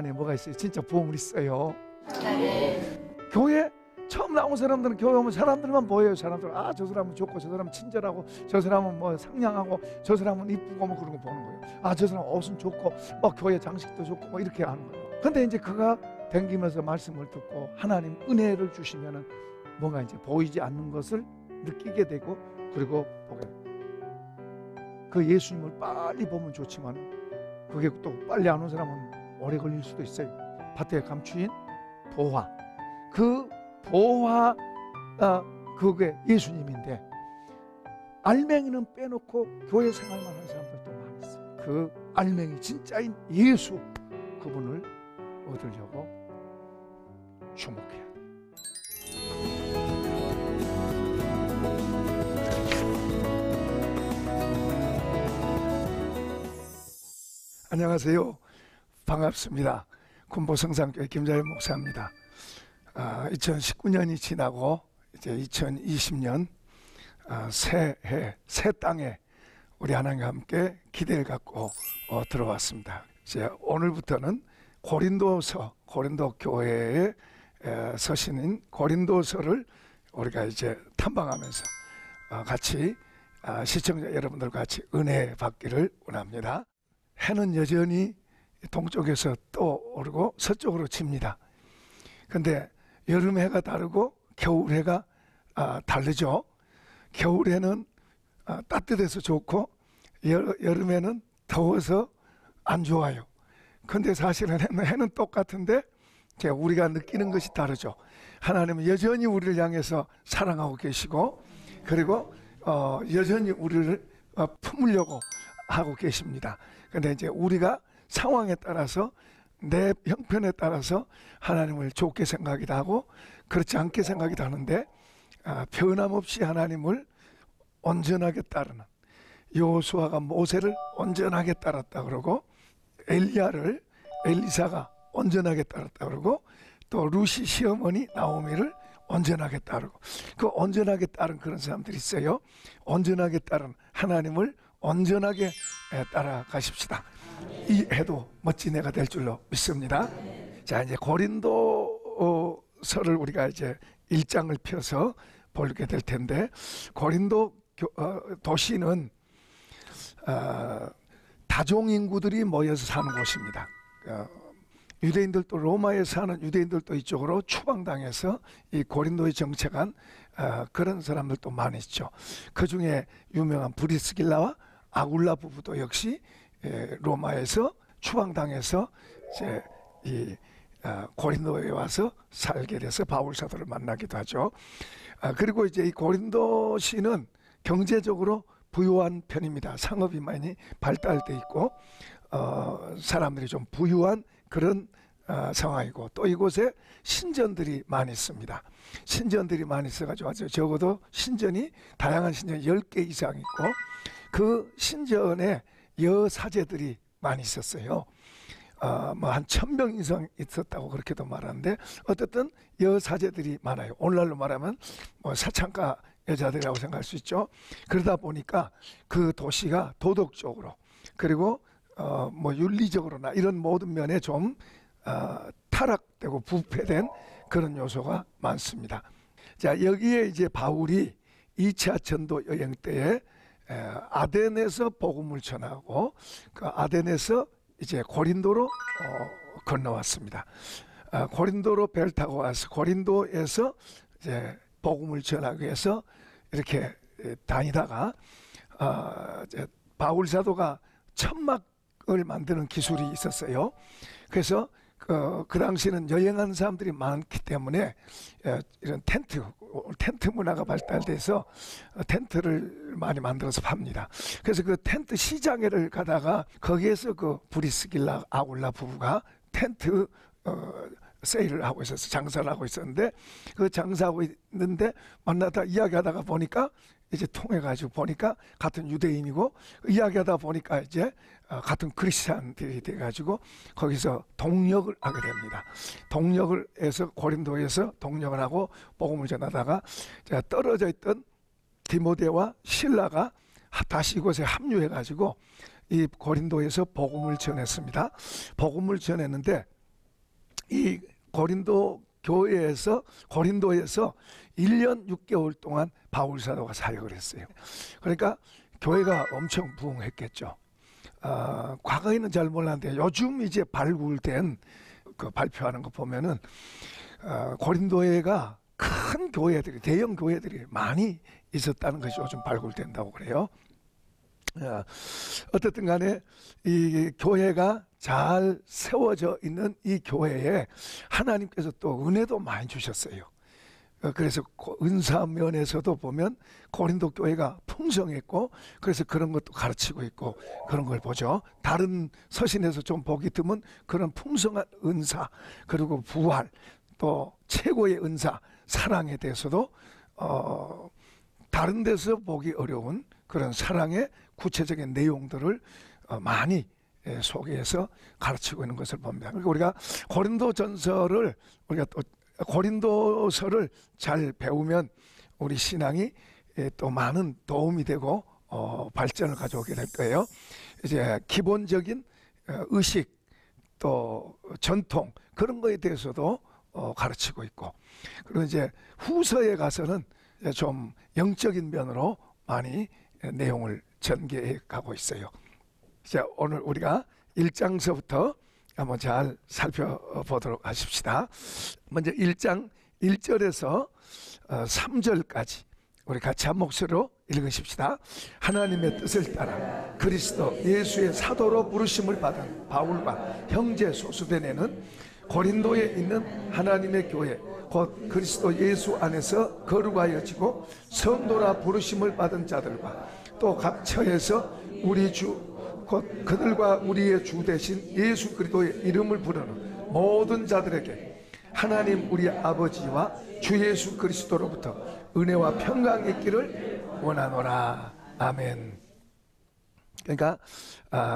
안에 뭐가 있어요? 진짜 보험이 있어요. 네. 교회 처음 나온 사람들은 교회 오면 사람들만 보여요. 사람들 아, 저 사람은 좋고 저 사람은 친절하고 저 사람은 뭐 상냥하고 저 사람은 이쁘고 뭐 그런 거 보는 거예요. 아, 저 사람 옷은 좋고 뭐 교회 장식도 좋고 뭐 이렇게 하는 거예요. 근데 이제 그가 댕기면서 말씀을 듣고 하나님 은혜를 주시면은 뭔가 이제 보이지 않는 것을 느끼게 되고, 그리고 보게 돼요. 그 예수님을 빨리 보면 좋지만 그게 또 빨리 안 온 사람은 오래 걸릴 수도 있어요. 밭에 감추인 보화, 그 보화, 그게 예수님인데 알맹이는 빼놓고 교회 생활만 하는 사람들도 많이 있어요. 그 알맹이 진짜인 예수, 그분을 얻으려고 주목해야 돼요. 안녕하세요. 반갑습니다. 군보성산교회 김자현 목사입니다. 2019년이 지나고 이제 2020년 새해, 새 땅에 우리 하나님과 함께 기대를 갖고 들어왔습니다. 이제 오늘부터는 고린도 교회에 서신인 고린도서를 우리가 이제 탐방하면서 같이 시청자 여러분들과 같이 은혜 받기를 원합니다. 해는 여전히 동쪽에서 떠오르고 서쪽으로 칩니다. 근데 여름해가 다르고 겨울해가 다르죠. 겨울에는 따뜻해서 좋고 여름에는 더워서 안 좋아요. 근데 사실은 해는 똑같은데 우리가 느끼는 것이 다르죠. 하나님은 여전히 우리를 향해서 사랑하고 계시고, 그리고 여전히 우리를 품으려고 하고 계십니다. 근데 이제 우리가 상황에 따라서, 내 형편에 따라서 하나님을 좋게 생각이도 하고 그렇지 않게 생각이도 하는데, 변함없이 하나님을 온전하게 따르는, 여호수아가 모세를 온전하게 따랐다 그러고, 엘리사가 온전하게 따랐다 그러고, 또 루시 시어머니 나오미를 온전하게 따르고, 그 온전하게 따른 그런 사람들이 있어요. 온전하게 따른 하나님을 온전하게 따라가십시다. 이 해도 멋진 해가 될 줄로 믿습니다. 자, 이제 고린도서를 우리가 이제 1장을 펴서 보게 될 텐데, 고린도 도시는 다종 인구들이 모여서 사는 곳입니다. 유대인들도, 로마에 사는 유대인들도 이쪽으로 추방당해서 이 고린도에 정착한 그런 사람들도 많이 있죠. 그 중에 유명한 브리스길라와 아굴라 부부도 역시 로마에서 추방당해서 이제 이 고린도에 와서 살게 돼서 바울 사도를 만나기도 하죠. 그리고 이제 이 고린도시는 경제적으로 부유한 편입니다. 상업이 많이 발달돼 있고 사람들이 좀 부유한 그런 상황이고, 또 이곳에 신전들이 많이 있습니다. 신전들이 많이 있어가지고 적어도 신전이, 다양한 신전이 10개 이상 있고, 그 신전에 여사제들이 많이 있었어요. 뭐 한 1000명 이상 있었다고 그렇게도 말하는데, 어쨌든 여사제들이 많아요. 오늘날로 말하면 뭐 사창가 여자들이라고 생각할 수 있죠. 그러다 보니까 그 도시가 도덕적으로, 그리고 뭐 윤리적으로나 이런 모든 면에 좀 타락되고 부패된 그런 요소가 많습니다. 자, 여기에 이제 바울이 2차 전도 여행 때에 아덴에서 복음을 전하고, 그 아덴에서 이제 고린도로 건너왔습니다. 고린도로 배를 타고 와서 고린도에서 이제 복음을 전하기 위해서 이렇게 다니다가 이제 바울 사도가 천막을 만드는 기술이 있었어요. 그래서 그 당시에는 여행하는 사람들이 많기 때문에 이런 텐트 문화가 발달돼서 텐트를 많이 만들어서 팝니다. 그래서 그 텐트 시장회를 가다가 거기에서 그 브리스길라 아굴라 부부가 텐트 세일을 하고 있었어요. 장사를 하고 있었는데, 그 장사하고 있는데 만나다 이야기하다가 보니까, 이제 통해가지고 보니까 같은 유대인이고, 이야기하다 보니까 이제 같은 크리스찬들이 돼가지고 거기서 동역을 하게 됩니다. 동역을 해서 고린도에서 동역을 하고 복음을 전하다가 떨어져 있던 디모데와 실라가 다시 이곳에 합류해가지고 이 고린도에서 복음을 전했습니다. 복음을 전했는데 이 고린도에서 1년 6개월 동안 바울 사도가 사역을 했어요. 그러니까 교회가 엄청 부흥했겠죠. 과거에는 잘 몰랐는데 요즘 이제 발굴된 그 발표하는 거 보면은 고린도회가 큰 교회들이, 대형 교회들이 많이 있었다는 것이 요즘 발굴된다고 그래요. 어쨌든 간에 이 교회가 잘 세워져 있는 이 교회에 하나님께서 또 은혜도 많이 주셨어요. 그래서 은사 면에서도 보면 고린도 교회가 풍성했고, 그래서 그런 것도 가르치고 있고 그런 걸 보죠. 다른 서신에서 좀 보기 드문 그런 풍성한 은사, 그리고 부활, 또 최고의 은사, 사랑에 대해서도 다른 데서 보기 어려운 그런 사랑의 구체적인 내용들을 많이 소개해서 가르치고 있는 것을 봅니다. 그러니까 우리가 고린도전서를, 우리가 또 고린도서를 잘 배우면 우리 신앙이 또 많은 도움이 되고 발전을 가져오게 될 거예요. 이제 기본적인 의식, 또 전통, 그런 거에 대해서도 가르치고 있고, 그리고 이제 후서에 가서는 좀 영적인 면으로 많이 내용을 전개해 가고 있어요. 자, 오늘 우리가 1장서부터 한번 잘 살펴보도록 하십시다. 먼저 1장 1절에서 3절까지 우리 같이 한 목소리로 읽으십시다. 하나님의 뜻을 따라 그리스도 예수의 사도로 부르심을 받은 바울과 형제 소수대네는 고린도에 있는 하나님의 교회 곧 그리스도 예수 안에서 거룩하여지고 성도라 부르심을 받은 자들과 또 각 처에서 우리 주 곧 그들과 우리의 주 대신 예수 그리스도의 이름을 부르는 모든 자들에게 하나님 우리 아버지와 주 예수 그리스도로부터 은혜와 평강이 있기를 원하노라. 아멘. 그러니까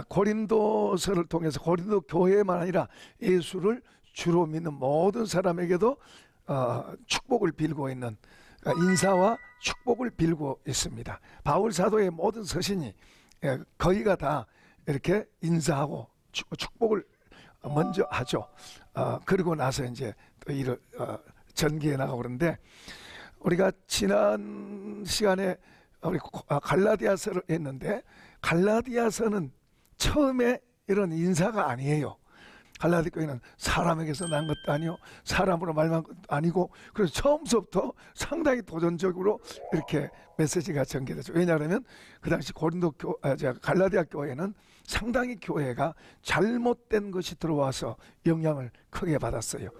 고린도서를 통해서 고린도 교회만 아니라 예수를 주로 믿는 모든 사람에게도 축복을 빌고 있는, 인사와 축복을 빌고 있습니다. 바울 사도의 모든 서신이 거의가 다 이렇게 인사하고 축복을 먼저 하죠. 그리고 나서 이제 또 이를 전개해 나가고 그러는데, 우리가 지난 시간에 우리 갈라디아서를 했는데, 갈라디아서는 처음에 이런 인사가 아니에요. 갈라디 교회는 사람에게서 난 것도 아니요, 사람으로 말만 것도 아니고, 그래서 처음부터 상당히 도전적으로 이렇게 메시지가 전개되죠. 왜냐하면 그 당시 갈라디아 교회는 상당히 교회가 잘못된 것이 들어와서 영향을 크게 받았어요.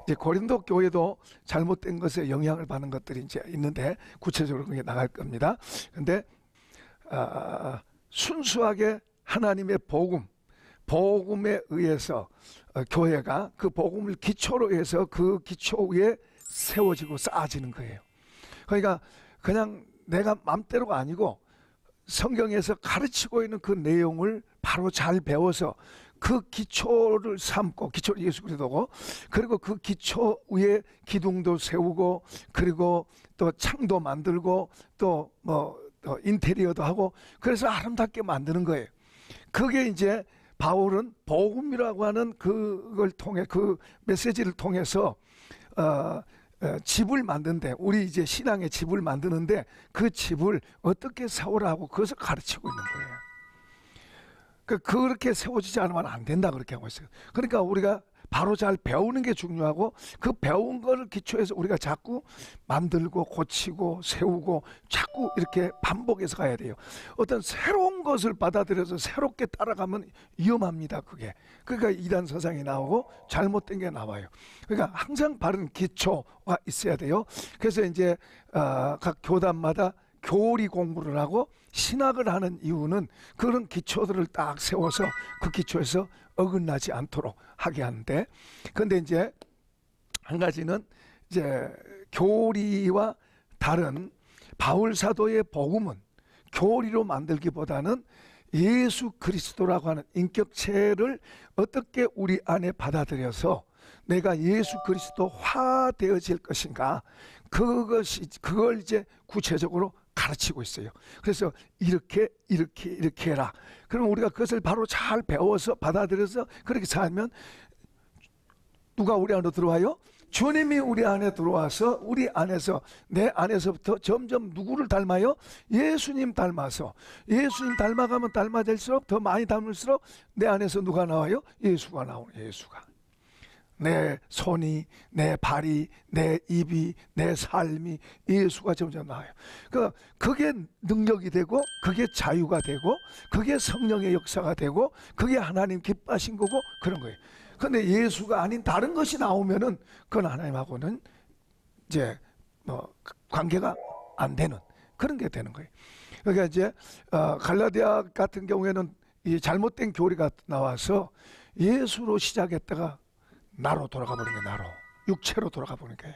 이제 고린도 교회도 잘못된 것에 영향을 받는 것들이 이제 있는데 구체적으로 그게 나갈 겁니다. 근데 순수하게 하나님의 복음에 의해서 교회가 그 복음을 기초로 해서 그 기초 위에 세워지고 쌓아지는 거예요. 그러니까 그냥 내가 맘대로가 아니고 성경에서 가르치고 있는 그 내용을 바로 잘 배워서 그 기초를 삼고, 기초를 예수 그리스도고, 그리고 그 기초 위에 기둥도 세우고, 그리고 또 창도 만들고, 또 인테리어도 하고, 그래서 아름답게 만드는 거예요. 그게 이제 바울은 복음이라고 하는 그걸 통해, 그 메시지를 통해서 집을 만드는데, 우리 이제 신앙의 집을 만드는데 그 집을 어떻게 세우라고 그것을 가르치고 있는 거예요. 그렇게 세워지지 않으면 안 된다, 그렇게 하고 있어요. 그러니까 우리가 바로 잘 배우는 게 중요하고, 그 배운 거를 기초해서 우리가 자꾸 만들고 고치고 세우고 자꾸 이렇게 반복해서 가야 돼요. 어떤 새로운 것을 받아들여서 새롭게 따라가면 위험합니다, 그게. 그러니까 이단 서상이 나오고 잘못된 게 나와요. 그러니까 항상 바른 기초가 있어야 돼요. 그래서 이제 각 교단마다 교리 공부를 하고 신학을 하는 이유는 그런 기초들을 딱 세워서 그 기초에서 어긋나지 않도록 하게 하는데, 그런데 이제 한 가지는 이제 교리와 다른 바울 사도의 복음은 교리로 만들기보다는 예수 그리스도라고 하는 인격체를 어떻게 우리 안에 받아들여서 내가 예수 그리스도화 되어질 것인가, 그걸 이제 구체적으로 가르치고 있어요. 그래서 이렇게 해라. 그럼 우리가 그것을 바로 잘 배워서 받아들여서 그렇게 살면 누가 우리 안으로 들어와요? 주님이 우리 안에 들어와서 우리 안에서, 내 안에서부터 점점 누구를 닮아요? 예수님 닮아서, 예수님 닮아가면 닮아질수록, 더 많이 닮을수록 내 안에서 누가 나와요? 예수가 나오는, 예수가. 내 손이, 내 발이, 내 입이, 내 삶이 예수가 점점 나와요. 그게 능력이 되고, 그게 자유가 되고, 그게 성령의 역사가 되고, 그게 하나님 기뻐하신 거고, 그런 거예요. 근데 예수가 아닌 다른 것이 나오면은 그건 하나님하고는 이제 관계가 안 되는 그런 게 되는 거예요. 그러니까 이제 갈라디아 같은 경우에는 이 잘못된 교리가 나와서 예수로 시작했다가 나로 돌아가 버린 게, 나로, 육체로 돌아가 버린 거예요.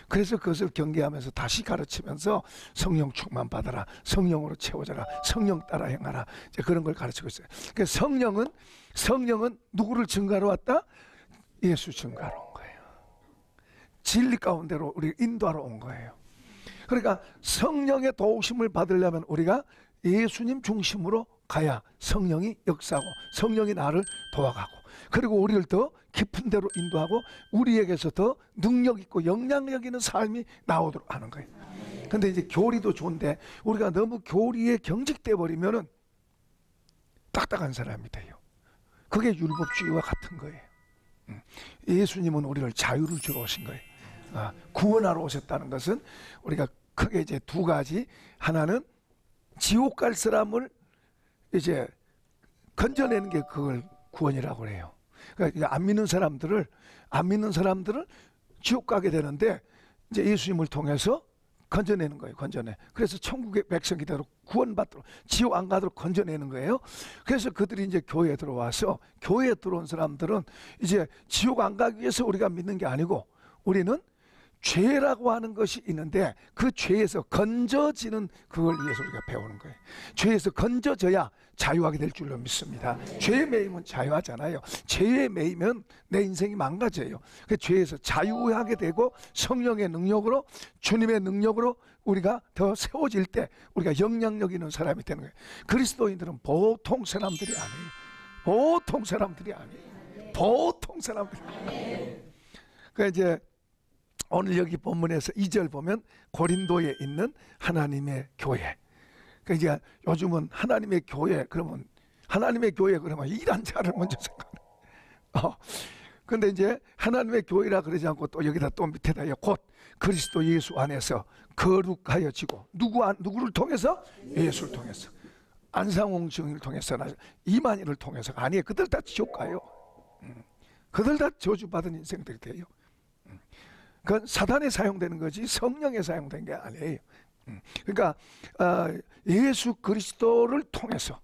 그래서 그것을 경계하면서 다시 가르치면서 성령 충만 받아라, 성령으로 채워져라, 성령 따라 행하라, 이제 그런 걸 가르치고 있어요. 그러니까 성령은 누구를 증가로 왔다? 예수 증가로 온 거예요. 진리 가운데로 우리 인도하러 온 거예요. 그러니까 성령의 도우심을 받으려면 우리가 예수님 중심으로 가야 성령이 역사하고 성령이 나를 도와가고, 그리고 우리를 더 깊은 데로 인도하고 우리에게서 더 능력 있고 영향력 있는 삶이 나오도록 하는 거예요. 근데 이제 교리도 좋은데 우리가 너무 교리에 경직돼 버리면은 딱딱한 사람이 돼요. 그게 율법주의와 같은 거예요. 예수님은 우리를 자유를 주러 오신 거예요. 구원하러 오셨다는 것은 우리가 크게 이제 두 가지, 하나는 지옥 갈 사람을 이제 건져내는 게 그걸 구원이라고 해요. 그러니까 안 믿는 사람들을 지옥 가게 되는데 이제 예수님을 통해서 건져내는 거예요. 건져내. 그래서 천국의 백성이 되도록, 구원받도록, 지옥 안 가도록 건져내는 거예요. 그래서 그들이 이제 교회에 들어와서, 교회에 들어온 사람들은 이제 지옥 안 가기 위해서 우리가 믿는 게 아니고, 우리는 죄라고 하는 것이 있는데 그 죄에서 건져지는 그걸 위해서 우리가 배우는 거예요. 죄에서 건져져야 자유하게 될 줄로 믿습니다. 죄에 매이면 자유하잖아요. 죄에 매이면 내 인생이 망가져요. 그 죄에서 자유하게 되고 성령의 능력으로, 주님의 능력으로 우리가 더 세워질 때 우리가 영향력 있는 사람이 되는 거예요. 그리스도인들은 보통 사람들이 아니에요. 보통 사람들이 아니에요. 보통 사람들이 아니에요. 그러니까 이제 오늘 여기 본문에서 2절 보면 고린도에 있는 하나님의 교회. 그러니까 요즘은 하나님의 교회 그러면 일한 자를 먼저 생각해요. 근데 이제 하나님의 교회라 그러지 않고 또 여기다 또 밑에다요, 곧 그리스도 예수 안에서 거룩하여지고, 누구를 통해서? 예수를 통해서. 안상홍 증인을 통해서나 이만희를 통해서가 아니에요. 그들 다 지옥 가요. 그들 다 저주받은 인생들이 돼요. 그건 사단에 사용되는 거지 성령에 사용된 게 아니에요. 그러니까 예수 그리스도를 통해서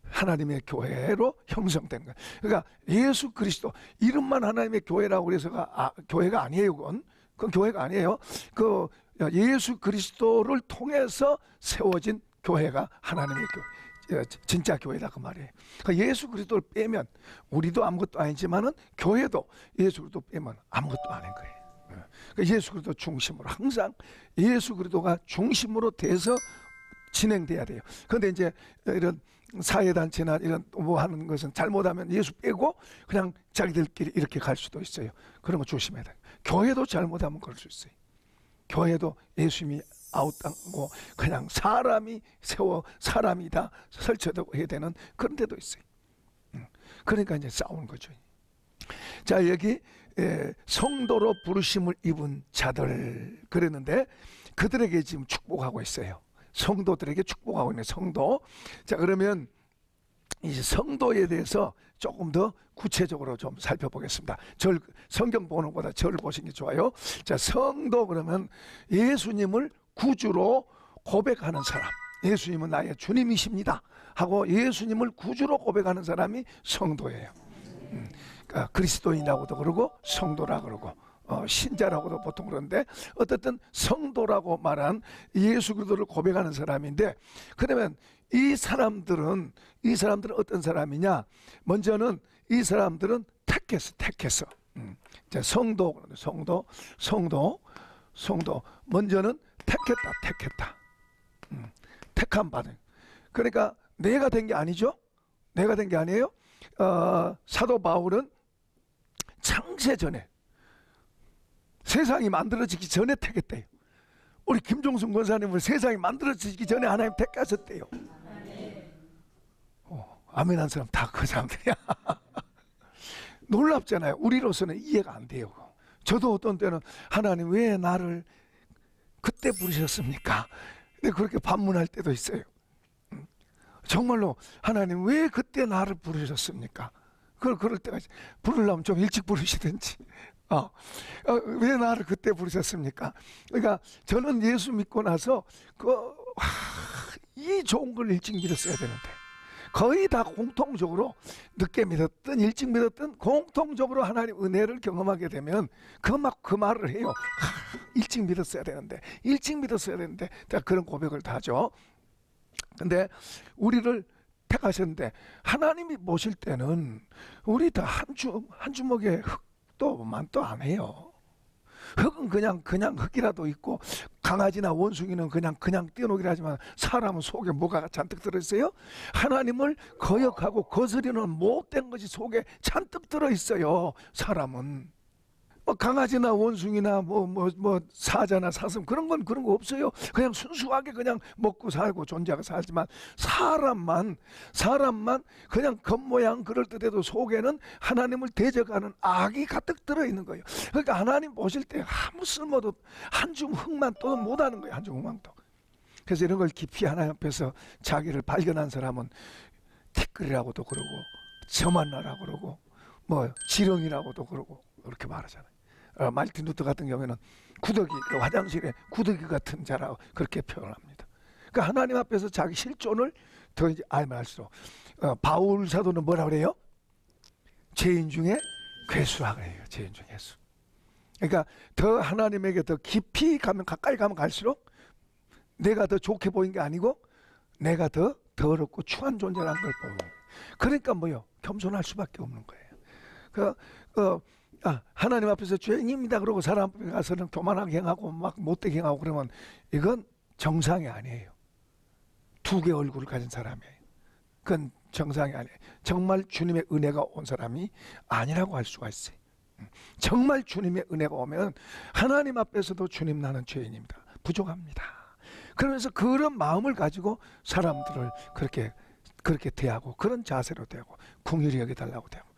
하나님의 교회로 형성된 거예요. 그러니까 예수 그리스도, 이름만 하나님의 교회라고 그래서가 교회가 아니에요. 그건 교회가 아니에요. 그 예수 그리스도를 통해서 세워진 교회가 하나님의 교회, 진짜 교회다 그 말이에요. 그러니까 예수 그리스도를 빼면 우리도 아무것도 아니지만은 교회도 예수 그리스도 빼면 아무것도 아닌 거예요. 그러니까 예수 그리스도 중심으로, 항상 예수 그리스도가 중심으로 돼서 진행돼야 돼요. 그런데 이제 이런 사회단체나 이런 뭐 하는 것은 잘못하면 예수 빼고 그냥 자기들끼리 이렇게 갈 수도 있어요. 그런 거 조심해야 돼요. 교회도 잘못하면 그럴 수 있어요. 교회도 예수님이 아웃당고 그냥 사람이 다 설치되고 해야 되는 그런 데도 있어요. 그러니까 이제 싸우는 거죠. 자, 여기 성도로 부르심을 입은 자들 그랬는데 그들에게 지금 축복하고 있어요. 성도들에게 축복하고 있는 성도. 자, 그러면 이제 성도에 대해서 조금 더 구체적으로 좀 살펴보겠습니다. 성경 보는 것보다 저를 보시는 게 좋아요. 자, 성도 그러면 예수님을 구주로 고백하는 사람, 예수님은 나의 주님이십니다 하고 예수님을 구주로 고백하는 사람이 성도예요. 그러니까 그리스도인이라고도 그러고 성도라 그러고 신자라고도 보통 그러는데, 어쨌든 성도라고 말한 예수 그리스도를 고백하는 사람인데, 그러면 이 사람들은 어떤 사람이냐? 먼저는 이 사람들은 택했어. 자, 성도 먼저는 택했다. 택함 받은. 그러니까 내가 된 게 아니죠. 내가 된 게 아니에요. 사도 바울은 창세 전에, 세상이 만들어지기 전에 택했대요. 우리 김종순 권사님을 세상이 만들어지기 전에 하나님 택하셨대요. 아멘 한 사람 다 그 사람들이야. 놀랍잖아요. 우리로서는 이해가 안 돼요. 저도 어떤 때는 하나님 왜 나를 그때 부르셨습니까? 근데 그렇게 반문할 때도 있어요. 정말로 하나님 왜 그때 나를 부르셨습니까? 그럴 때가 있어요. 부르려면 좀 일찍 부르시든지. 왜 나를 그때 부르셨습니까? 그러니까 저는 예수 믿고 나서 이 좋은 걸 일찍 믿었어야 되는데, 거의 다 공통적으로 늦게 믿었든 일찍 믿었든 공통적으로 하나님 은혜를 경험하게 되면 그 말을 해요. 일찍 믿었어야 되는데, 일찍 믿었어야 되는데, 그런 고백을 다 하죠. 근데 우리를 택하셨는데, 하나님이 보실 때는 우리 다 한 주먹에 흙도 만도 안 해요. 흙은 그냥 흙이라도 있고, 강아지나 원숭이는 그냥 떼어놓기라 하지만 사람은 속에 뭐가 잔뜩 들어있어요? 하나님을 거역하고 거스리는 못된 것이 속에 잔뜩 들어있어요. 사람은 강아지나 원숭이나 사자나 사슴 그런 거 없어요. 그냥 순수하게 그냥 먹고 살고 존재하고 살지만, 사람만 그냥 겉모양 그럴듯해도 속에는 하나님을 대적하는 악이 가득 들어있는 거예요. 그러니까 하나님 보실 때 아무 쓸모도 한 줌 흙만 또 못하는 거예요. 한 줌 흙만도. 그래서 이런 걸 깊이 하나님 앞에서 자기를 발견한 사람은 티끌이라고도 그러고, 저만나라고 그러고, 지렁이라고도 그러고 그렇게 말하잖아요. 말틴 루터 같은 경우에는 구더기, 화장실에 구더기 같은 자라고 그렇게 표현합니다. 그러니까 하나님 앞에서 자기 실존을 더 이제 알면 알수록, 바울 사도는 뭐라 그래요? 죄인 중에 괴수라 그래요. 죄인 중에 괴수. 그러니까 더 하나님에게 더 깊이 가면, 가까이 가면 갈수록 내가 더 좋게 보인 게 아니고 내가 더 더럽고 추한 존재라는 걸 보는 거예요. 그러니까 겸손할 수밖에 없는 거예요. 하나님 앞에서 죄인입니다 그러고 사람 앞에 가서는 교만하게 행하고 막 못되게 행하고 그러면 이건 정상이 아니에요. 두 개의 얼굴을 가진 사람이에요. 그건 정상이 아니에요. 정말 주님의 은혜가 온 사람이 아니라고 할 수가 있어요. 정말 주님의 은혜가 오면 하나님 앞에서도 주님 나는 죄인입니다, 부족합니다, 그러면서 그런 마음을 가지고 사람들을 그렇게 대하고, 그런 자세로 대하고 긍휼히 여겨달라고 대하고,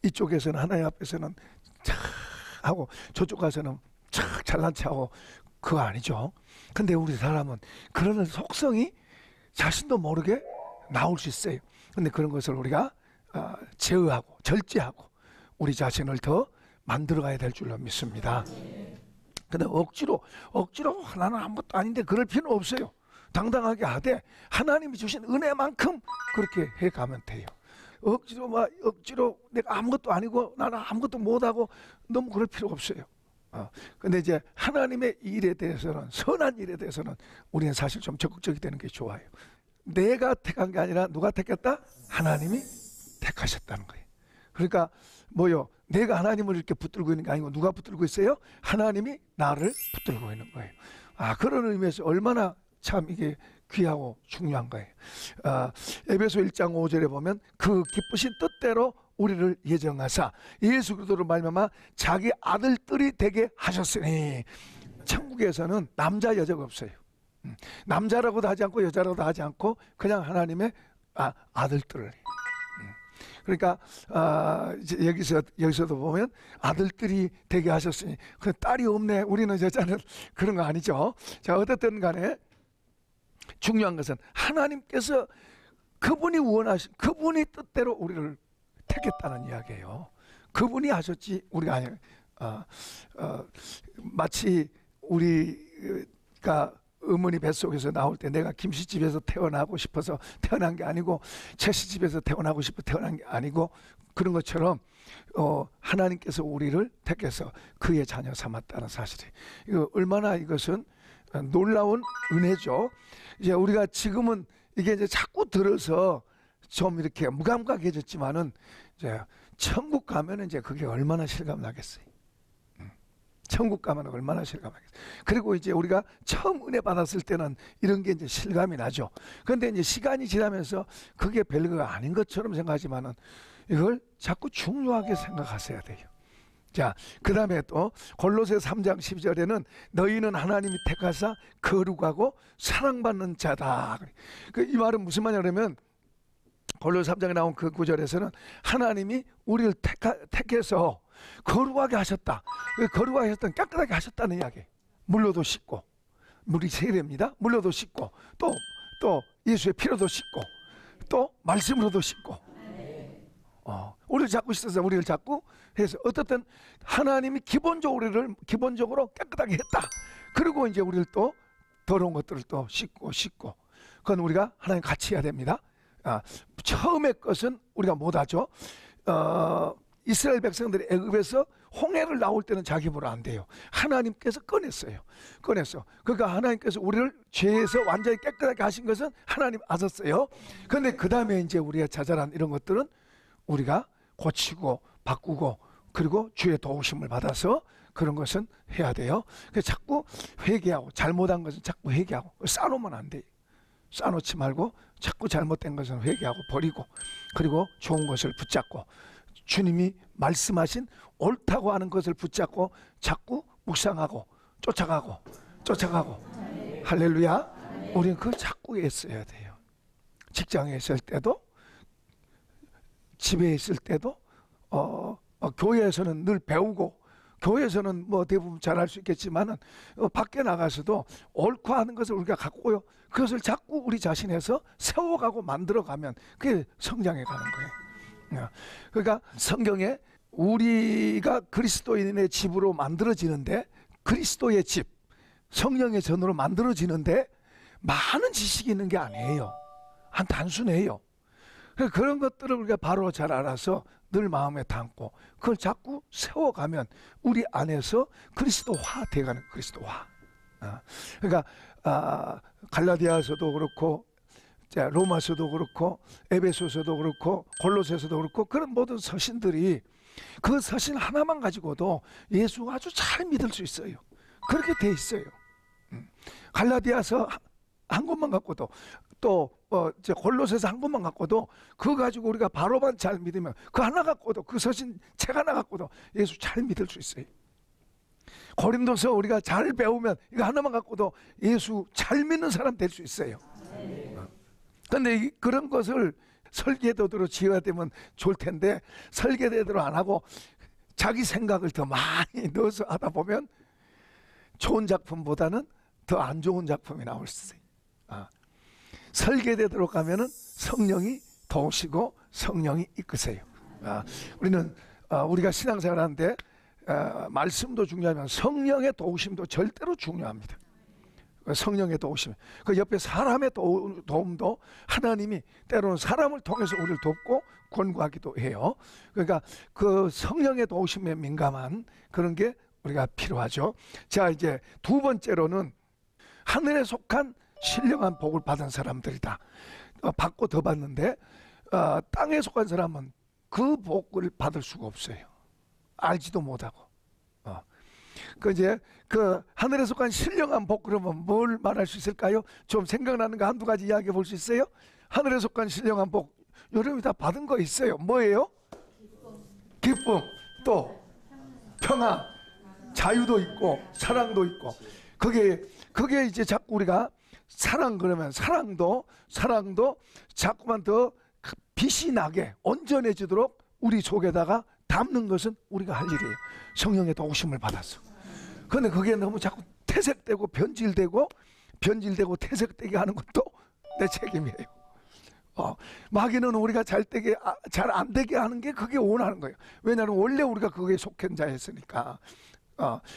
이쪽에서는 하나님 앞에서는 차 하고 저쪽 가서는 차 잘난 체하고, 그거 아니죠. 근데 우리 사람은 그런 속성이 자신도 모르게 나올 수 있어요. 근데 그런 것을 우리가 제어하고 절제하고 우리 자신을 더 만들어가야 될 줄로 믿습니다. 근데 억지로 나는 아무것도 아닌데 그럴 필요는 없어요. 당당하게 하되 하나님이 주신 은혜만큼 그렇게 해가면 돼요. 억지로 내가 아무것도 아니고 나는 아무것도 못하고 너무 그럴 필요가 없어요. 근데 이제 하나님의 일에 대해서는, 선한 일에 대해서는 우리는 사실 좀 적극적이 되는 게 좋아요. 내가 택한 게 아니라 누가 택했다? 하나님이 택하셨다는 거예요. 그러니까 내가 하나님을 이렇게 붙들고 있는 게 아니고 누가 붙들고 있어요? 하나님이 나를 붙들고 있는 거예요. 그런 의미에서 얼마나 참 이게 귀하고 중요한 거예요. 에베소 1장 5절에 보면 그 기쁘신 뜻대로 우리를 예정하사 예수 그리스도로 말미암아 자기 아들들이 되게 하셨으니. 천국에서는 남자 여자가 없어요. 남자라고도 하지 않고 여자라고도 하지 않고 그냥 하나님의 아들들. 그러니까 여기서도 보면 아들들이 되게 하셨으니, 그 딸이 없네, 우리는 여자는, 그런 거 아니죠. 자, 어쨌든 간에 중요한 것은 하나님께서 그분이 그분이 뜻대로 우리를 택했다는 이야기예요. 그분이 하셨지 우리가 아니에요. 마치 우리가 어머니 뱃속에서 나올 때 내가 김씨집에서 태어나고 싶어서 태어난 게 아니고 채씨집에서 태어나고 싶어 태어난 게 아니고, 그런 것처럼 하나님께서 우리를 택해서 그의 자녀 삼았다는 사실이, 얼마나 이것은 놀라운 은혜죠. 이제 우리가 지금은 이게 이제 자꾸 들어서 좀 이렇게 무감각해졌지만은, 이제 천국 가면 이제 그게 얼마나 실감 나겠어요. 천국 가면 얼마나 실감하겠어요. 그리고 이제 우리가 처음 은혜 받았을 때는 이런 게 이제 실감이 나죠. 그런데 이제 시간이 지나면서 그게 별거 아닌 것처럼 생각하지만은 이걸 자꾸 중요하게 생각하셔야 돼요. 자, 그 다음에 또 골로새 3장 12절에는 너희는 하나님이 택하사 거룩하고 사랑받는 자다. 이 말은 무슨 말이냐면 골로새 3장에 나온 그 구절에서는 하나님이 우리를 택해서 거룩하게 하셨다. 거룩하게 하셨다는 깨끗하게 하셨다는 이야기. 물로도 씻고, 물이 세례입니다. 물로도 씻고, 또 예수의 피로도 씻고, 또 말씀으로도 씻고. 우리를 잡고 있어서 우리를 잡고 해서 어떻든 하나님이 기본적으로 깨끗하게 했다. 그리고 이제 우리를 또 더러운 것들을 또 씻고 그건 우리가 하나님 같이 해야 됩니다. 처음의 것은 우리가 못하죠. 이스라엘 백성들이 애굽에서 홍해를 나올 때는 자기 힘으로 안 돼요. 하나님께서 꺼냈어. 그러니까 하나님께서 우리를 죄에서 완전히 깨끗하게 하신 것은 하나님 아셨어요. 그런데 그 다음에 이제 우리가 자잘한 이런 것들은 우리가 고치고 바꾸고 그리고 주의 도우심을 받아서 그런 것은 해야 돼요. 그래서 자꾸 회개하고 잘못한 것은 자꾸 회개하고 쌓아놓으면 안 돼요. 쌓아놓지 말고 자꾸 잘못된 것은 회개하고 버리고 그리고 좋은 것을 붙잡고 주님이 말씀하신 옳다고 하는 것을 붙잡고 자꾸 묵상하고 쫓아가고 할렐루야. 우리는 그걸 자꾸 애써야 돼요. 직장에 있을 때도 집에 있을 때도 교회에서는 늘 배우고 교회에서는 뭐 대부분 잘할 수 있겠지만은 밖에 나가서도 옳고 하는 것을 우리가 갖고요. 그것을 자꾸 우리 자신에서 세워가고 만들어가면 그게 성장해 가는 거예요. 그러니까 성경에 우리가 그리스도인의 집으로 만들어지는데 그리스도의 집, 성령의 전으로 만들어지는데 많은 지식이 있는 게 아니에요. 한 단순해요. 그런 것들을 우리가 바로 잘 알아서 늘 마음에 담고 그걸 자꾸 세워가면 우리 안에서 그리스도화 되어가는 그리스도화. 그러니까 갈라디아서도 그렇고 로마서도 그렇고 에베소서도 그렇고 골로새서도 그렇고 그런 모든 서신들이 그 서신 하나만 가지고도 예수 아주 잘 믿을 수 있어요. 그렇게 돼 있어요. 갈라디아서 한 권만 갖고도 또 골로새서 한 권만 갖고도 그거 가지고 우리가 바로만 잘 믿으면 그 하나 갖고도 그 서신 책 하나 갖고도 예수 잘 믿을 수 있어요. 고린도서 우리가 잘 배우면 이거 하나만 갖고도 예수 잘 믿는 사람 될 수 있어요. 그런데 그런 것을 설계도대로 지어야 되면 좋을 텐데 설계도대로 안 하고 자기 생각을 더 많이 넣어서 하다 보면 좋은 작품보다는 더 안 좋은 작품이 나올 수 있어요. 설계되도록 가면은 성령이 도우시고 성령이 이끄세요. 우리는 우리가 신앙생활하는데 말씀도 중요하면 성령의 도우심도 절대로 중요합니다. 성령의 도우심. 그 옆에 사람의 도움도 하나님이 때로는 사람을 통해서 우리를 돕고 권고하기도 해요. 그러니까 그 성령의 도우심에 민감한 그런 게 우리가 필요하죠. 자, 이제 두 번째로는 하늘에 속한 신령한 복을 받은 사람들이다. 받고 더 받는데 땅에 속한 사람은 그 복을 받을 수가 없어요. 알지도 못하고. 그 하늘에 속한 신령한 복 그러면 뭘 말할 수 있을까요? 좀 생각나는 거 한두 가지 이야기해 볼 수 있어요? 하늘에 속한 신령한 복 여러분이 다 받은 거 있어요. 뭐예요? 기쁨, 또 평안, 자유도 있고 사랑도 있고. 그게 이제 자꾸 우리가 사랑 그러면 사랑도 자꾸만 더 빛이 나게 온전해지도록 우리 속에다가 담는 것은 우리가 할 일이에요. 성령의 도우심을 받았어. 그런데 그게 너무 자꾸 퇴색되고 변질되고 퇴색되게 하는 것도 내 책임이에요. 마귀는 우리가 잘 안 되게 하는 게 그게 원하는 거예요. 왜냐하면 원래 우리가 그거에 속한 자였으니까.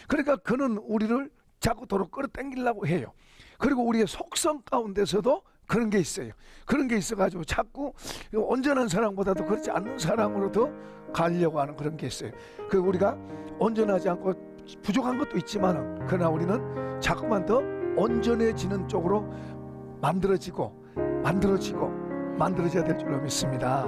그러니까 그는 우리를 자꾸 도로 끌어당기려고 해요. 그리고 우리의 속성 가운데서도 그런 게 있어요. 그런 게 있어가지고 자꾸 온전한 사랑보다도 그렇지 않는 사랑으로 더 가려고 하는 그런 게 있어요. 그 우리가 온전하지 않고 부족한 것도 있지만 그러나 우리는 자꾸만 더 온전해지는 쪽으로 만들어져야 될 줄로 믿습니다.